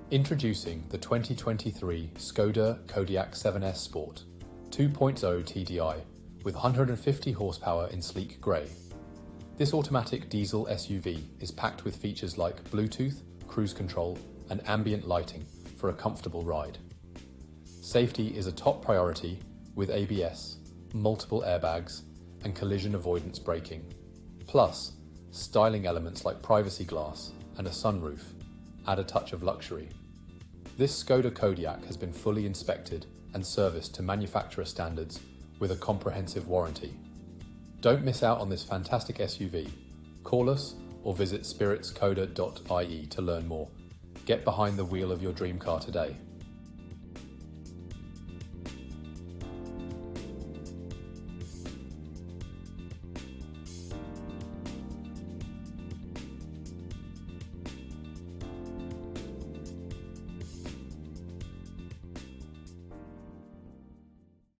Introducing the 2023 Skoda Kodiaq 7S Sport 2.0 TDI with 150 horsepower in sleek grey. This automatic diesel SUV is packed with features like Bluetooth, cruise control and ambient lighting for a comfortable ride. Safety is a top priority with ABS, multiple airbags and collision avoidance braking. Plus, styling elements like privacy glass and a sunroof add a touch of luxury. This Skoda Kodiaq has been fully inspected and serviced to manufacturer standards with a comprehensive warranty. Don't miss out on this fantastic SUV. Call us or visit spiritskoda.ie to learn more. Get behind the wheel of your dream car today.